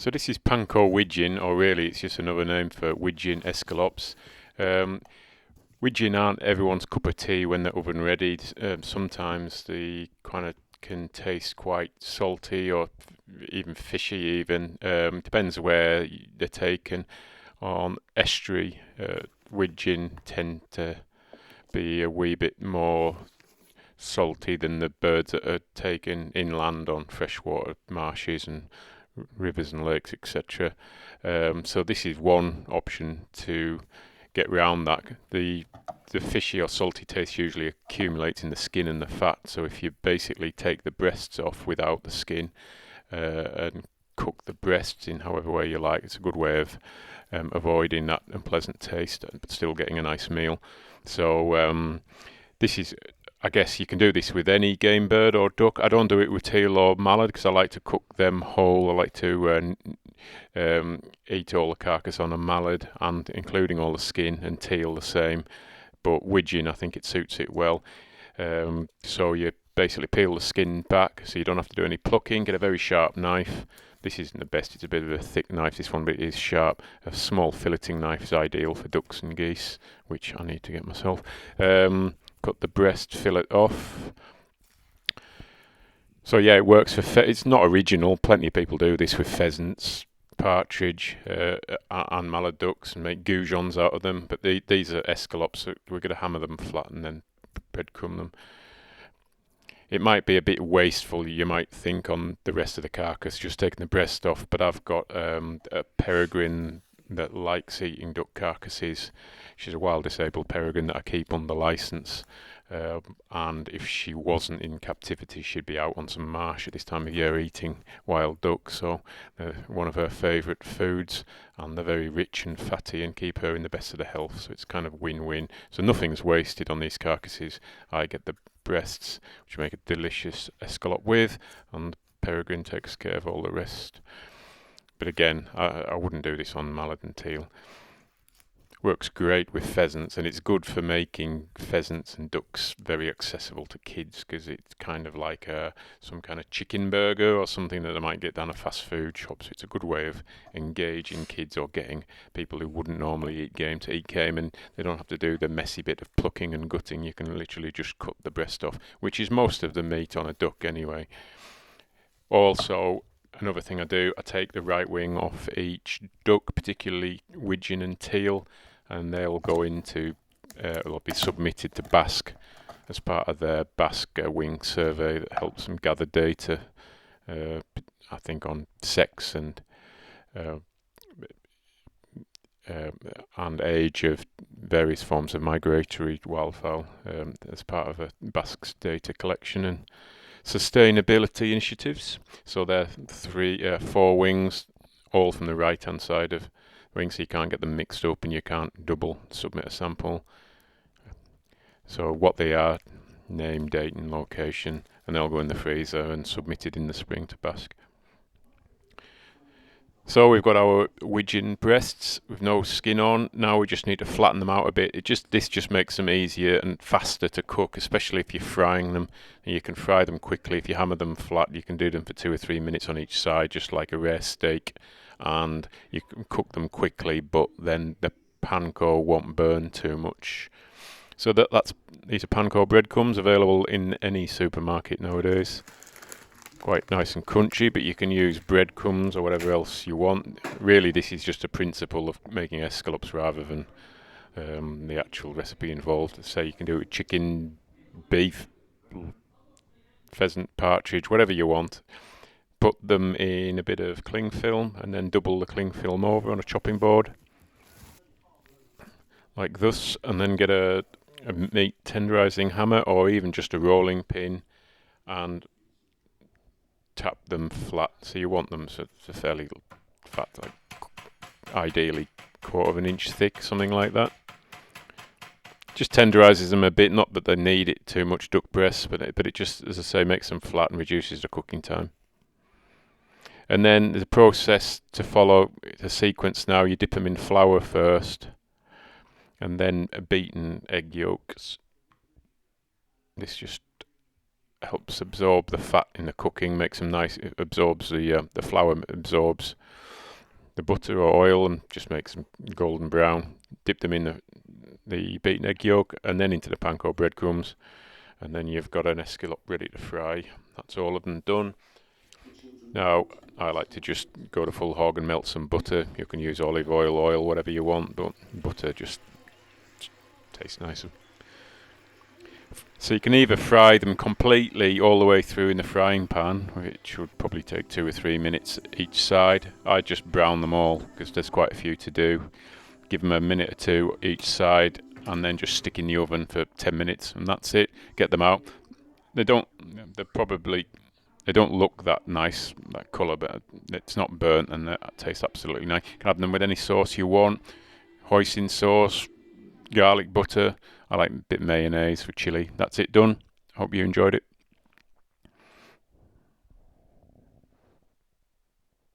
So this is Panko Wigeon, or really it's just another name for Wigeon escalopes. Um, Wigeon aren't everyone's cup of tea when they're oven ready. Sometimes they kind of can taste quite salty or even fishy even. Depends where they're taken. On estuary, Wigeon tend to be a wee bit more salty than the birds that are taken inland on freshwater marshes and rivers and lakes, etc. So this is one option to get around that. The fishy or salty taste usually accumulates in the skin and the fat. So if you basically take the breasts off without the skin and cook the breasts in however way you like, it's a good way of avoiding that unpleasant taste but still getting a nice meal. So this is, I guess you can do this with any game bird or duck. I don't do it with teal or mallard because I like to cook them whole. I like to eat all the carcass on a mallard and including all the skin, and teal the same. But widgeon, I think it suits it well. So you basically peel the skin back so you don't have to do any plucking. Get a very sharp knife. This isn't the best, it's a bit of a thick knife, this one, but it is sharp. A small filleting knife is ideal for ducks and geese, which I need to get myself. Cut the breast fillet off. So yeah, it works for it's not original. Plenty of people do this with pheasants, partridge, and mallard ducks, and make goujons out of them. But these are escalopes. So we're going to hammer them flat and then breadcrumb them. It might be a bit wasteful, you might think, on the rest of the carcass, just taking the breast off. But I've got a peregrine that likes eating duck carcasses. She's a wild disabled peregrine that I keep under license. And if she wasn't in captivity, she'd be out on some marsh at this time of year eating wild duck. So one of her favourite foods, and they're very rich and fatty and keep her in the best of the health. So it's kind of win-win. So nothing's wasted on these carcasses. I get the breasts, which make a delicious escalope with, and peregrine takes care of all the rest. But again, I wouldn't do this on mallard and teal. Works great with pheasants, and it's good for making pheasants and ducks very accessible to kids, because it's kind of like some kind of chicken burger or something that they might get down a fast food shop. So it's a good way of engaging kids or getting people who wouldn't normally eat game to eat game, and they don't have to do the messy bit of plucking and gutting. You can literally just cut the breast off, which is most of the meat on a duck anyway. Also, another thing I do, I take the right wing off each duck, particularly widgeon and teal, and they'll go into, they'll be submitted to Basque as part of their Basque wing survey that helps them gather data, I think, on sex uh, and age of various forms of migratory wildfowl, as part of a Basque's data collection and sustainability initiatives. So they're four wings, all from the right hand side of wings, so you can't get them mixed up and you can't double submit a sample. So what they are, name, date and location, and they'll go in the freezer and submitted in the spring to Basque. So we've got our widgeon breasts with no skin on. Now we just need to flatten them out a bit. This just makes them easier and faster to cook, especially if you're frying them. And you can fry them quickly. If you hammer them flat, you can do them for 2 or 3 minutes on each side, just like a rare steak. And you can cook them quickly, but then the panko won't burn too much. So these are panko breadcrumbs, available in any supermarket nowadays. Quite nice and crunchy, but you can use breadcrumbs or whatever else you want. Really, this is just a principle of making escalopes rather than the actual recipe involved. Say you can do it with chicken, beef, pheasant, partridge, whatever you want. Put them in a bit of cling film and then double the cling film over on a chopping board like this, and then get a meat tenderizing hammer or even just a rolling pin and tap them flat. So you want them so it's a fairly fat, like ideally 1/4 inch thick, something like that. Just tenderizes them a bit, not that they need it too much, duck breasts, but it just, as I say, makes them flat and reduces the cooking time. And then the process to follow, the sequence now, you dip them in flour first and then beaten egg yolks. This just helps absorb the fat in the cooking, makes them nice. It absorbs the flour absorbs the butter or oil and just make some golden brown. Dip them in the beaten egg yolk and then into the panko breadcrumbs, and then you've got an escalope ready to fry. That's all of them done. Now, I like to just go to full hog and melt some butter. You can use olive oil, whatever you want, but butter just tastes nicer. So you can either fry them completely all the way through in the frying pan, which would probably take 2 or 3 minutes each side. I just brown them all because there's quite a few to do. Give them a minute or two each side and then just stick in the oven for 10 minutes and that's it. Get them out. They don't look that nice, that colour, but it's not burnt and they taste absolutely nice. You can have them with any sauce you want. Hoisin sauce, garlic butter. I like a bit of mayonnaise for chili. That's it done. Hope you enjoyed it.